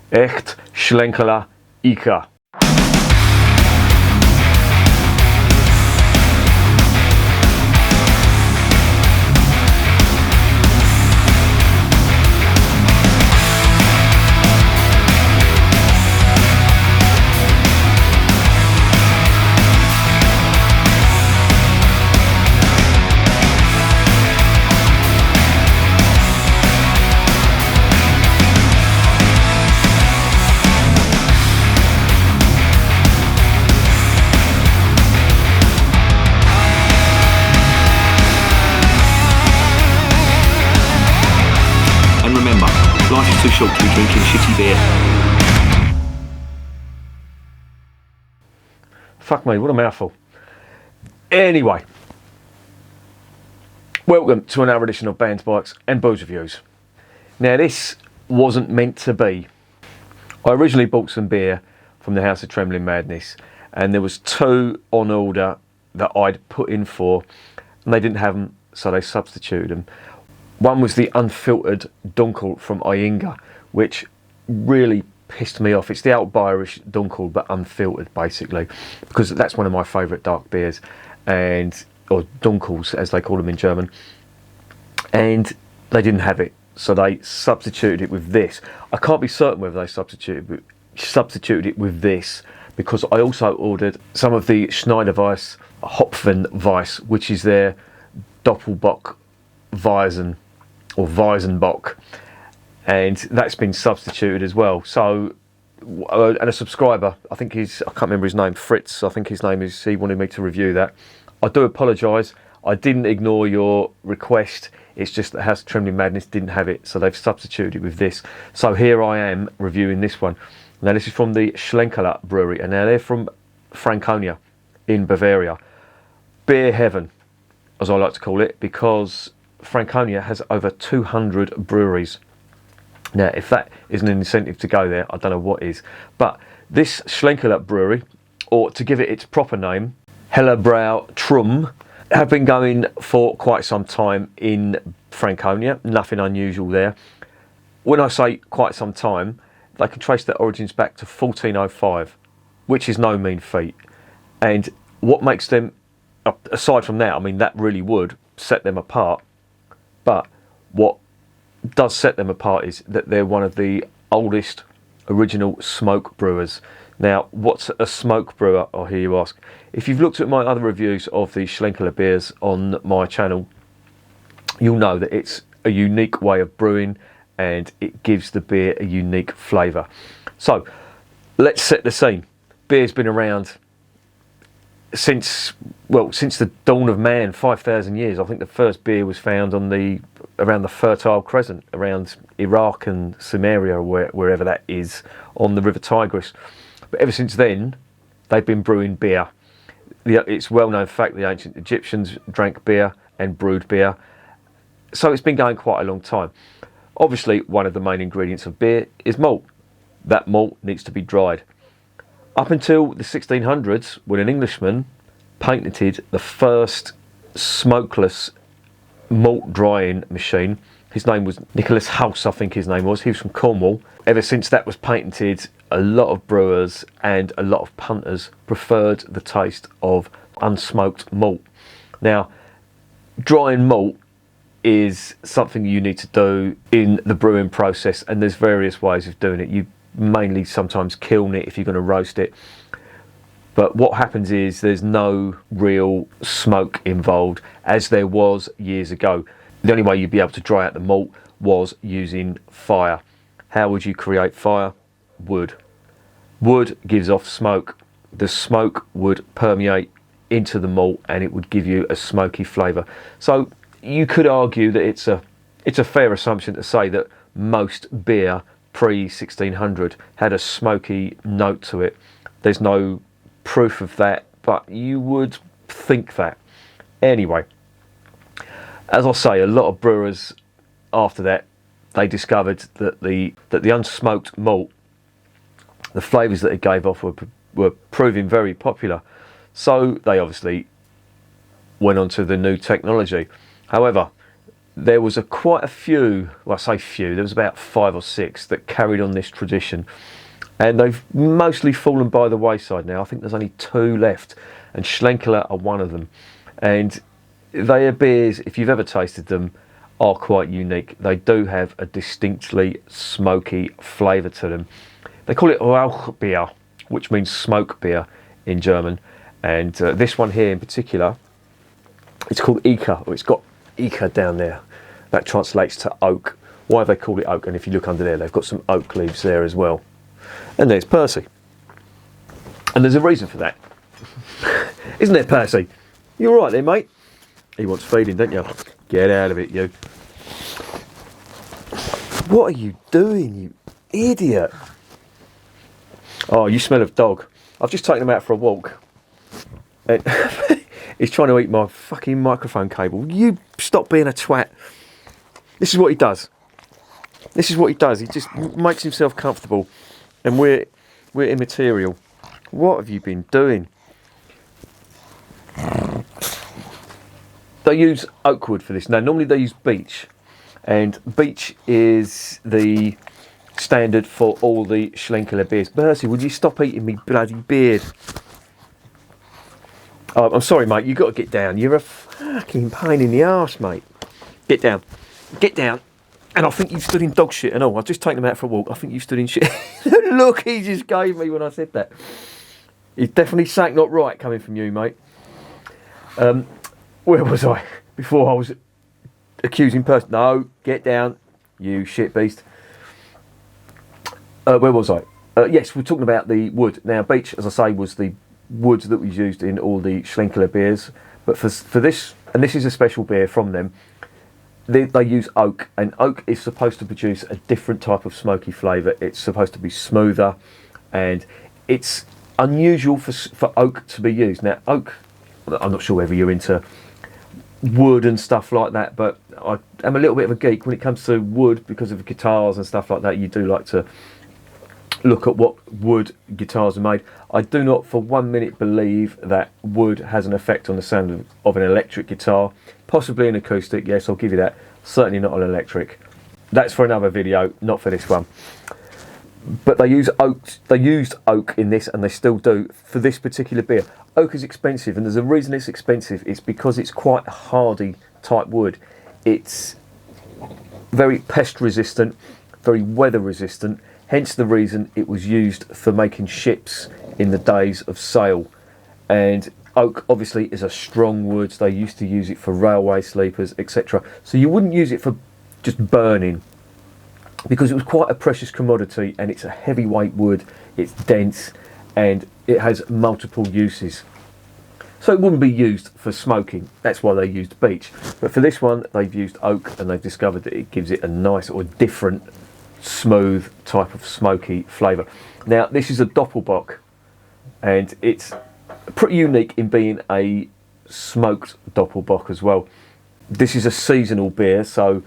Aecht Schlenkerla Eiche. And remember, life is too short to be drinking shitty beer. Fuck me, what a mouthful. Anyway, welcome to another edition of Bands, Bikes and Booze Reviews. Now this wasn't meant to be. I originally bought some beer from the House of Trembling Madness, and there was two on order that I'd put in for, and they didn't have them, so they substituted them. One was the unfiltered Dunkel from Einga, which really pissed me off. It's the Irish Dunkel, but unfiltered, basically, because that's one of my favourite dark beers, or Dunkels as they call them in German. And they didn't have it, so they substituted it with this. I can't be certain whether they substituted it with this, because I also ordered some of the Schneiderweiss Hopfenweiss, which is their Doppelbock Weizen or Weizenbock, and that's been substituted as well. So, and a subscriber, I can't remember his name, Fritz, I think his name is, he wanted me to review that. I do apologise, I didn't ignore your request, it's just that House of Trembling Madness didn't have it, so they've substituted it with this. So here I am reviewing this one. Now this is from the Schlenkerla Brewery, and now they're from Franconia in Bavaria. Beer heaven, as I like to call it, because Franconia has over 200 breweries. Now, if that isn't an incentive to go there, I don't know what is. But this Schlenkerla Brewery, or to give it its proper name, HellerBräu Trum, have been going for quite some time in Franconia. Nothing unusual there. When I say quite some time, they can trace their origins back to 1405, which is no mean feat. And what makes them, aside from that, I mean, that really would set them apart. But what does set them apart is that they're one of the oldest original smoke brewers. Now, what's a smoke brewer, I hear you ask? If you've looked at my other reviews of the Schlenkerla beers on my channel, you'll know that it's a unique way of brewing and it gives the beer a unique flavour. So, let's set the scene. Beer's been around since the dawn of man, 5,000 years. I think the first beer was found around the Fertile Crescent, around Iraq and Samaria, or wherever that is, on the River Tigris. But ever since then, they've been brewing beer. It's well known fact the ancient Egyptians drank beer and brewed beer. So it's been going quite a long time. Obviously, one of the main ingredients of beer is malt. That malt needs to be dried. Up until the 1600s, when an Englishman patented the first smokeless malt drying machine. His name was Nicholas House, I think his name was. He was from Cornwall. Ever since that was patented, a lot of brewers and a lot of punters preferred the taste of unsmoked malt. Now, drying malt is something you need to do in the brewing process, and there's various ways of doing it. You mainly sometimes kiln it if you're going to roast it. But what happens is there's no real smoke involved, as there was years ago. The only way you'd be able to dry out the malt was using fire. How would you create fire? Wood. Wood gives off smoke. The smoke would permeate into the malt and it would give you a smoky flavour. So you could argue that it's a fair assumption to say that most beer pre-1600 had a smoky note to it. There's no proof of that, but you would think that. Anyway, as I say, a lot of brewers after that, they discovered that the unsmoked malt, the flavours that it gave off were proving very popular. So they obviously went on to the new technology. However, there was quite a few, well I say few, there was about 5 or 6 that carried on this tradition, and they've mostly fallen by the wayside now. I think there's only 2 left, and Schlenkerla are one of them. And they are beers, if you've ever tasted them, are quite unique. They do have a distinctly smoky flavour to them. They call it Rauchbier, which means smoke beer in German. And this one here in particular, it's called Eiche, or it's got Eiche down there. That translates to oak. Why have they called it oak? And if you look under there, they've got some oak leaves there as well. And there's Percy. And there's a reason for that. Isn't there, Percy? You all right there, mate? He wants feeding, don't you? Get out of it, you. What are you doing, you idiot? Oh, you smell of dog. I've just taken him out for a walk. And he's trying to eat my fucking microphone cable. You stop being a twat. This is what he does. This is what he does. He just makes himself comfortable, and we're immaterial. What have you been doing? They use oak wood for this. Now, normally they use beech, and beech is the standard for all the Schlenkerla beers. Percy, would you stop eating me bloody beard? Oh, I'm sorry, mate. You've got to get down. You're a fucking pain in the arse, mate. Get down. Get down. And I think you've stood in dog shit and all. I've just taken him out for a walk. I think you've stood in shit. Look, he just gave me when I said that. It's definitely something not right coming from you, mate. Where was I? Before I was accusing person. No, get down, you shit beast. Where was I? Yes, we're talking about the wood. Now, beech, as I say, was the wood that was used in all the Schlenkerla beers. But for this, and this is a special beer from them, they use oak, and oak is supposed to produce a different type of smoky flavour. It's supposed to be smoother, and it's unusual for oak to be used. Now, oak, I'm not sure whether you're into wood and stuff like that, but I am a little bit of a geek when it comes to wood because of guitars and stuff like that. You do like to look at what wood guitars are made. I do not for 1 minute believe that wood has an effect on the sound of an electric guitar. Possibly an acoustic, yes, I'll give you that. Certainly not an electric. That's for another video, not for this one. But they use oak. They used oak in this, and they still do for this particular beer. Oak is expensive, and there's a reason it's expensive. It's because it's quite a hardy type wood. It's very pest resistant, very weather resistant. Hence the reason it was used for making ships in the days of sail. And oak obviously is a strong wood. They used to use it for railway sleepers, etc. So you wouldn't use it for just burning, because it was quite a precious commodity, and it's a heavyweight wood, it's dense, and it has multiple uses. So it wouldn't be used for smoking. That's why they used beech. But for this one, they've used oak, and they've discovered that it gives it a nice or different, smooth type of smoky flavour. Now, this is a doppelbock, and it's pretty unique in being a smoked doppelbock as well. This is a seasonal beer, so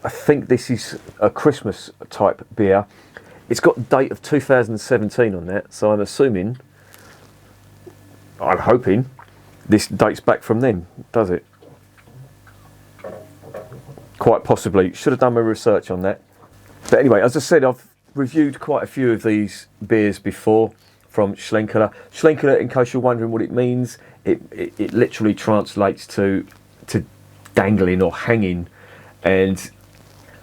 I think this is a Christmas type beer. It's got a date of 2017 on that, so I'm hoping this dates back from then, does it? Quite possibly. Should have done my research on that. But anyway, as I said, I've reviewed quite a few of these beers before from Schlenkerla. Schlenkerla, in case you're wondering what it means, it literally translates to dangling or hanging, and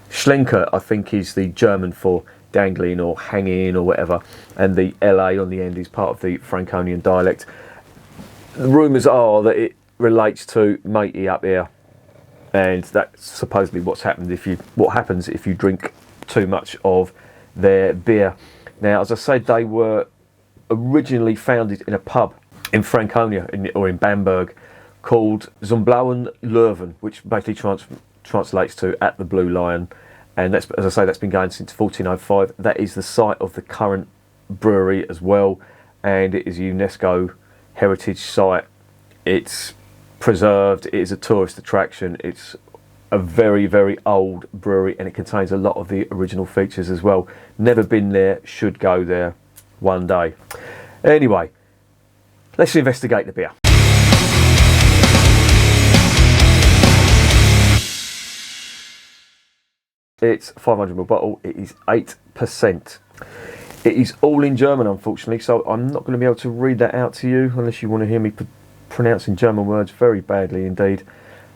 Schlenker, I think, is the German for dangling or hanging or whatever, and the LA on the end is part of the Franconian dialect. The rumours are that it relates to matey up here, and that's supposedly what happens if you drink too much of their beer. Now, as I said, they were originally founded in a pub in Franconia or in Bamberg called Zum Blauen Löwen, which basically translates to at the Blue Lion. And that's, as I say, that's been going since 1405. That is the site of the current brewery as well, and it is a UNESCO heritage site. It's preserved, it is a tourist attraction, it's a very, very old brewery, and it contains a lot of the original features as well. Never been there, should go there one day. Anyway, let's investigate the beer. It's a 500ml bottle. It is 8%. It is all in German, unfortunately, so I'm not going to be able to read that out to you unless you want to hear me pronouncing German words very badly indeed.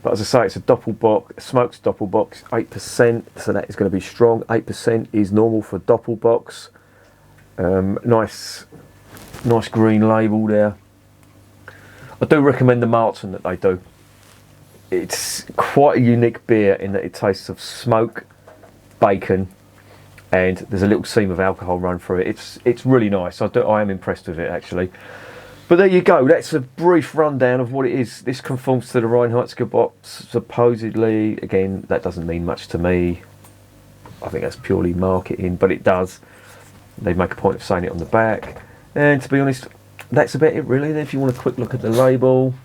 But as I say, it's a Doppelbock, a smoked Doppelbock, 8%, so that is going to be strong. 8% is normal for Doppelbocks. Nice green label there. I do recommend the Martin that they do. It's quite a unique beer in that it tastes of smoke, bacon, and there's a little seam of alcohol run through it. It's really nice. I am impressed with it actually. But there you go, that's a brief rundown of what it is. This conforms to the Reinheitsgebot, supposedly. Again, that doesn't mean much to me. I think that's purely marketing, but it does. They make a point of saying it on the back. And to be honest, that's about it really. Then if you want a quick look at the label.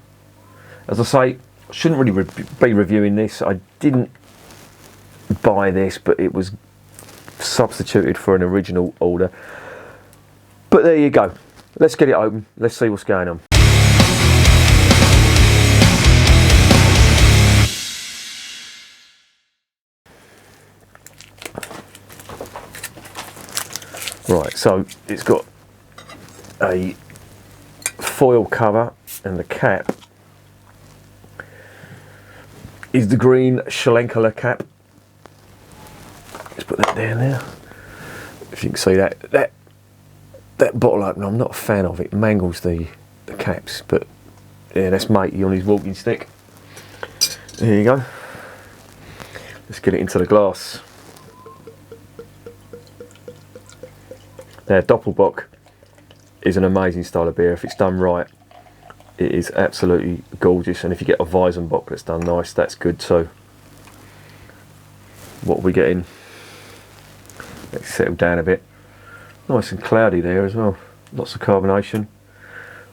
As I say, I shouldn't really be reviewing this. I didn't buy this, but it was substituted for an original order. But there you go. Let's get it open. Let's see what's going on. Right, so it's got a foil cover and the cap is the green Schlenkerla cap. Let's put that down there. If you can see that bottle opener, I'm not a fan of it. It mangles the caps, but yeah, that's matey on his walking stick. There you go. Let's get it into the glass. Now, Doppelbock is an amazing style of beer. If it's done right, it is absolutely gorgeous. And if you get a Weizenbock that's done nice, that's good too. What are we getting? Let's settle down a bit. Nice and cloudy there as well. Lots of carbonation.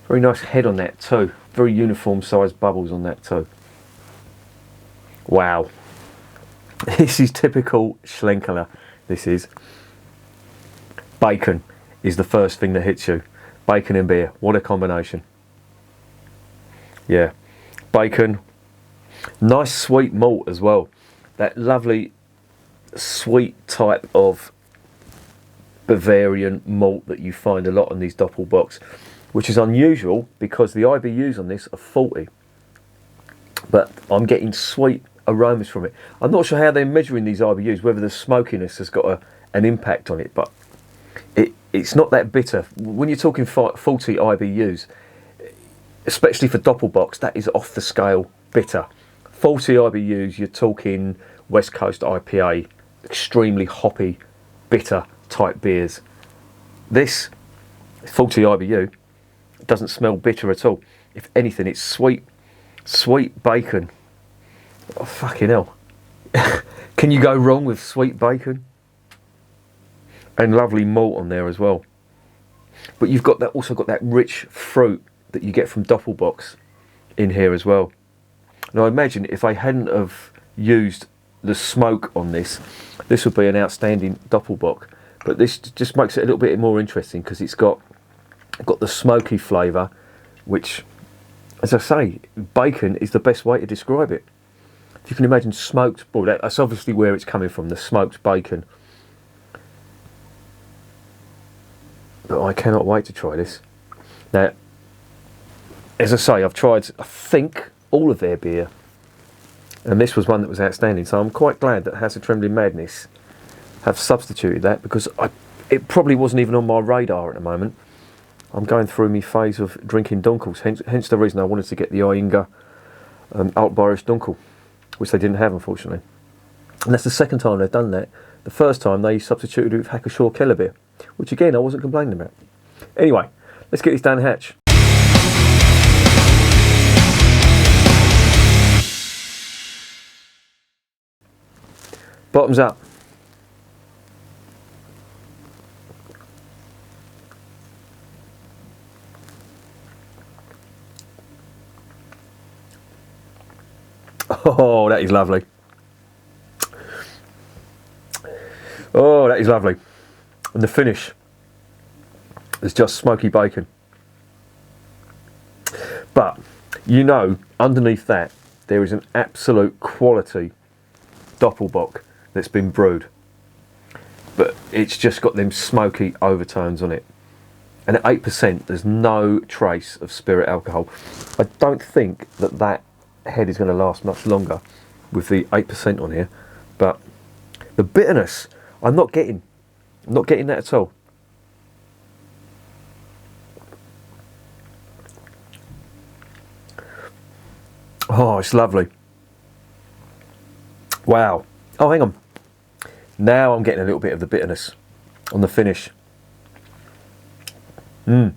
Very nice head on that too. Very uniform sized bubbles on that too. Wow. This is typical Schlenkerla. This is. Bacon is the first thing that hits you. Bacon and beer. What a combination. Yeah. Bacon. Nice sweet malt as well. That lovely sweet type of Bavarian malt that you find a lot on these Doppelbocks, which is unusual because the IBUs on this are 40. But I'm getting sweet aromas from it. I'm not sure how they're measuring these IBUs, whether the smokiness has got an impact on it, but it's not that bitter. When you're talking 40 IBUs, especially for Doppelbocks, that is off the scale bitter. 40 IBUs, you're talking West Coast IPA, extremely hoppy, bitter type beers. This 40 IBU doesn't smell bitter at all. If anything, it's sweet bacon. Oh, fucking hell. Can you go wrong with sweet bacon? And lovely malt on there as well. But you've got that, also got that rich fruit that you get from Doppelbocks in here as well. Now I imagine if I hadn't have used the smoke on this would be an outstanding Doppelbock. But this just makes it a little bit more interesting because it's got the smoky flavour, which, as I say, bacon is the best way to describe it. If you can imagine smoked, well, that's obviously where it's coming from, the smoked bacon. But I cannot wait to try this. Now, as I say, I've tried, I think, all of their beer, and this was one that was outstanding. So I'm quite glad that House of Trembling Madness have substituted that, because it probably wasn't even on my radar at the moment. I'm going through my phase of drinking Dunkels, hence the reason I wanted to get the Inga Altbayerisch Dunkel, which they didn't have, unfortunately. And that's the second time they've done that. The first time they substituted it with Hacker Keller beer, which again I wasn't complaining about. Anyway, let's get this down the hatch. Bottoms up. Oh, that is lovely. Oh, that is lovely. And the finish is just smoky bacon. But, you know, underneath that, there is an absolute quality Doppelbock that's been brewed, but it's just got them smoky overtones on it. And at 8%, there's no trace of spirit alcohol. I don't think that head is going to last much longer with the 8% on here, but the bitterness, I'm not getting that at all. Oh, it's lovely. Wow. Oh, hang on. Now I'm getting a little bit of the bitterness on the finish. And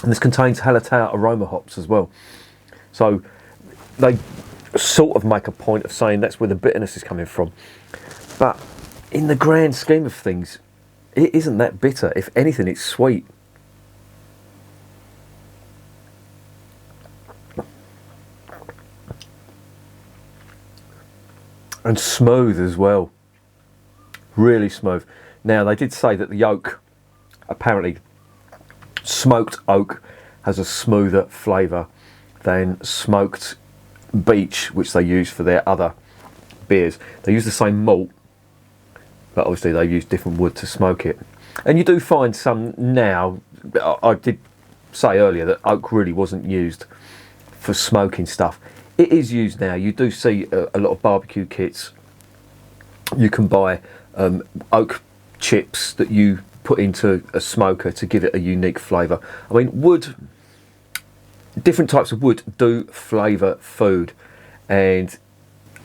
this contains Hallertau aroma hops as well. So they sort of make a point of saying that's where the bitterness is coming from. But in the grand scheme of things, it isn't that bitter. If anything, it's sweet. And smooth as well. Really smooth. Now, they did say that the oak, apparently smoked oak, has a smoother flavour than smoked beech, which they use for their other beers. They use the same malt, but obviously they use different wood to smoke it. And you do find some now. I did say earlier that oak really wasn't used for smoking stuff. It is used now. You do see a lot of barbecue kits. You can buy oak chips that you put into a smoker to give it a unique flavour. I mean, wood, different types of wood do flavour food, and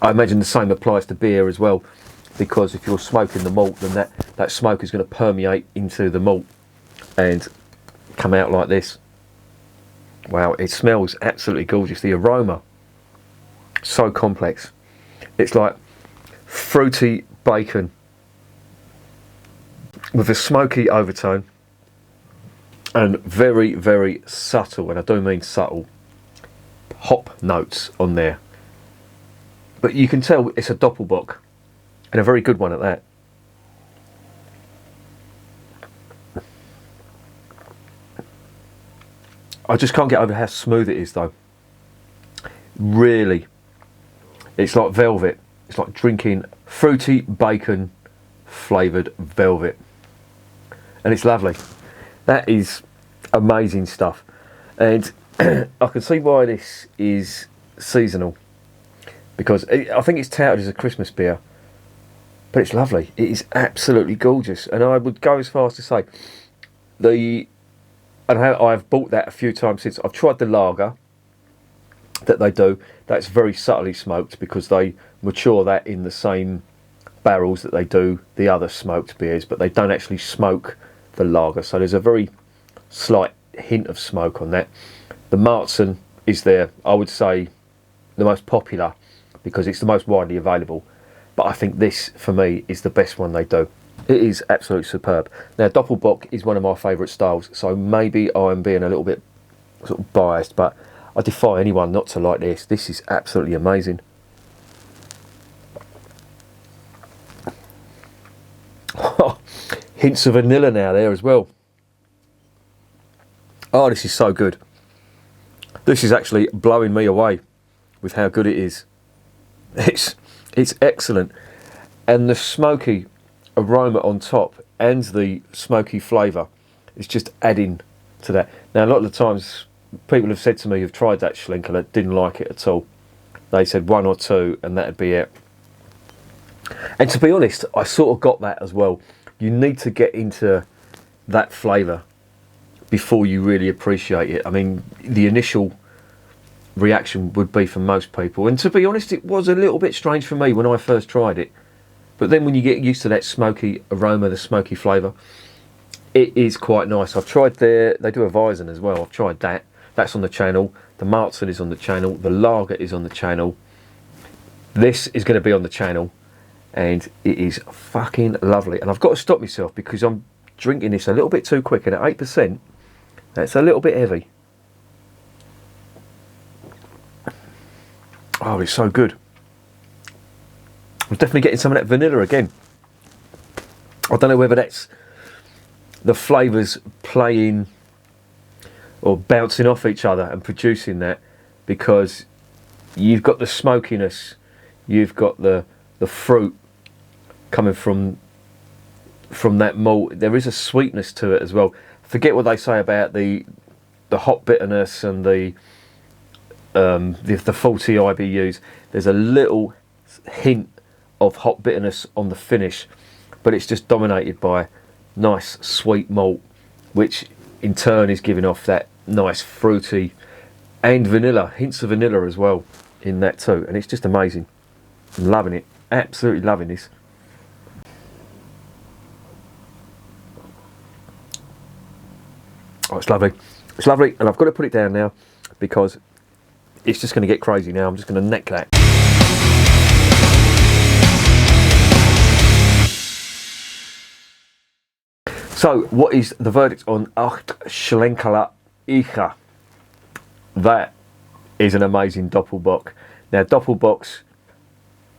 I imagine the same applies to beer as well, because if you're smoking the malt, then that smoke is going to permeate into the malt and come out like this. Wow, it smells absolutely gorgeous. The aroma, so complex. It's like fruity bacon with a smoky overtone and very, very subtle, and I do mean subtle, hop notes on there. But you can tell it's a doppelbock, and a very good one at that. I just can't get over how smooth it is though. Really. It's like velvet. It's like drinking fruity bacon flavoured velvet. And it's lovely. That is amazing stuff. And I can see why this is seasonal, because I think it's touted as a Christmas beer, but it's lovely. It is absolutely gorgeous. And I would go as far as to say, I've bought that a few times since. I've tried the lager that they do. That's very subtly smoked, because they mature that in the same barrels that they do the other smoked beers, but they don't actually smoke the lager. So there's a very slight hint of smoke on that. The Marzen is I would say, the most popular, because it's the most widely available. But I think this, for me, is the best one they do. It is absolutely superb. Now, Doppelbock is one of my favourite styles, so maybe I'm being a little bit sort of biased, but I defy anyone not to like this. This is absolutely amazing. Hints of vanilla now there as well. Oh, this is so good. This is actually blowing me away with how good it is. It's excellent. And the smoky aroma on top and the smoky flavour is just adding to that. Now, a lot of the times people have said to me who've tried that Schlenkerla didn't like it at all. They said one or two and that'd be it. And to be honest, I sort of got that as well. You need to get into that flavour before you really appreciate it. I mean, the initial reaction would be for most people, and to be honest, it was a little bit strange for me when I first tried it. But then when you get used to that smoky aroma, the smoky flavour, it is quite nice. I've tried they do a Weizen as well. I've tried that. That's on the channel. The Marzen is on the channel. The lager is on the channel. This is going to be on the channel, and it is fucking lovely. And I've got to stop myself because I'm drinking this a little bit too quick, and at 8%, that's a little bit heavy. Oh, it's so good. I'm definitely getting some of that vanilla again. I don't know whether that's the flavours playing or bouncing off each other and producing that, because you've got the smokiness, you've got the fruit, coming from that malt. There is a sweetness to it as well. Forget what they say about the hop bitterness and the 40 IBUs. There's a little hint of hop bitterness on the finish, but it's just dominated by nice sweet malt, which in turn is giving off that nice fruity and vanilla, hints of vanilla as well in that too, and it's just amazing. I'm loving it, absolutely loving this. Oh, it's lovely. It's lovely, and I've got to put it down now because it's just going to get crazy now. I'm just going to neck that. So, what is the verdict on Aecht Schlenkerla Eiche? That is an amazing doppelbock. Now, doppelbocks,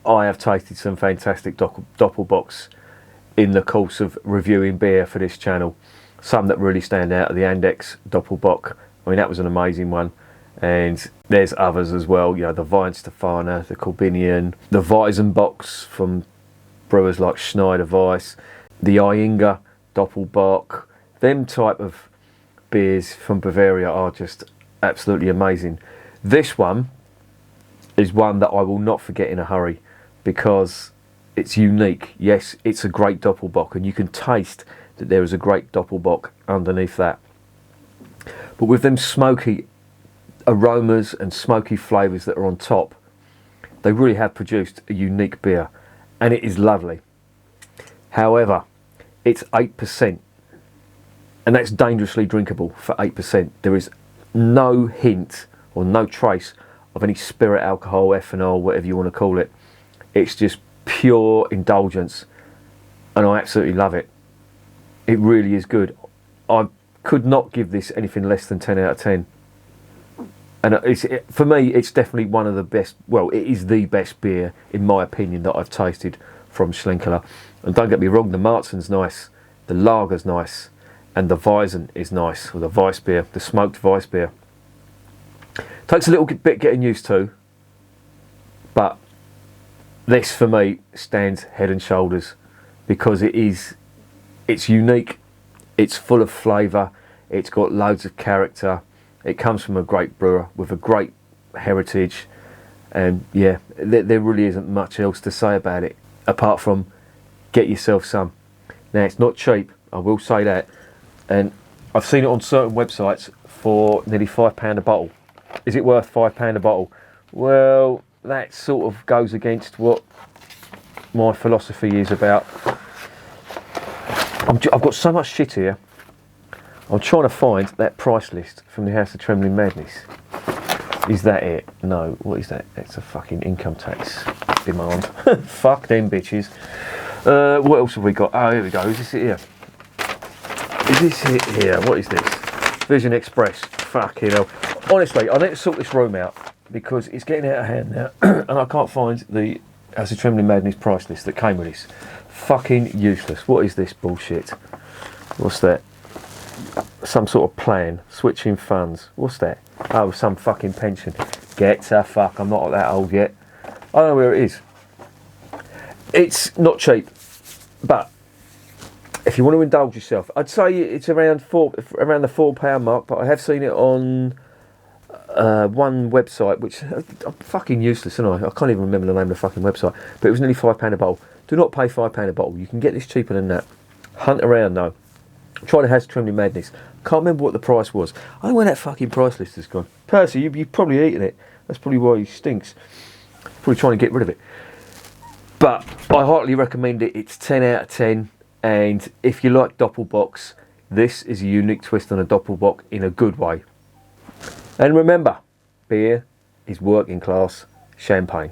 I have tasted some fantastic doppelbocks in the course of reviewing beer for this channel. Some that really stand out are the Aecht Doppelbock. I mean, that was an amazing one. And there's others as well, you know, the Weihenstephaner, the Corbinian, the Weizenbocks from brewers like Schneider Weiss, the Aecht Doppelbock. Them type of beers from Bavaria are just absolutely amazing. This one is one that I will not forget in a hurry because it's unique. Yes, it's a great Doppelbock, and you can taste that there is a great Doppelbock underneath that. But with them smoky aromas and smoky flavours that are on top, they really have produced a unique beer, and it is lovely. However, it's 8%, and that's dangerously drinkable for 8%. There is no hint or no trace of any spirit alcohol, ethanol, whatever you want to call it. It's just pure indulgence, and I absolutely love it. It really is good. I could not give this anything less than 10 out of 10. And for me, it's definitely one of the best, well, it is the best beer, in my opinion, that I've tasted from Schlenkerla. And don't get me wrong, the Marzen's nice, the Lager's nice, and the Weizen is nice, or the Weiss beer, the smoked Weiss beer. Takes a little bit getting used to, but this for me stands head and shoulders because it's unique, it's full of flavour, it's got loads of character, it comes from a great brewer with a great heritage, and yeah, there really isn't much else to say about it apart from get yourself some. Now, it's not cheap, I will say that, and I've seen it on certain websites for nearly £5 a bottle. Is it worth £5 a bottle? Well, that sort of goes against what my philosophy is about. I've got so much shit here. I'm trying to find that price list from the House of Trembling Madness. Is that it? No. What is that? It's a fucking income tax demand. Fuck them bitches. What else have we got? Oh, here we go. Is this it here? Is this it here? What is this? Vision Express. Fucking hell. Honestly, I need to sort this room out because it's getting out of hand now and I can't find the House of Trembling Madness price list that came with this. Fucking useless. What is this bullshit? What's that? Some sort of plan. Switching funds. What's that? Oh, some fucking pension. Get the fuck. I'm not that old yet. I don't know where it is. It's not cheap, but if you want to indulge yourself, I'd say it's around the £4 mark. But I have seen it on one website, which I'm fucking useless, aren't I? I can't even remember the name of the fucking website. But it was nearly £5 a bottle. Do not pay £5 a bottle. You can get this cheaper than that. Hunt around though. Try the House of Trembling Madness. Can't remember what the price was. I don't know where that fucking price list has gone. Percy, you've probably eaten it. That's probably why he stinks. Probably trying to get rid of it. But I heartily recommend it. It's 10 out of 10. And if you like Doppelbocks, this is a unique twist on a Doppelbock in a good way. And remember, beer is working class champagne.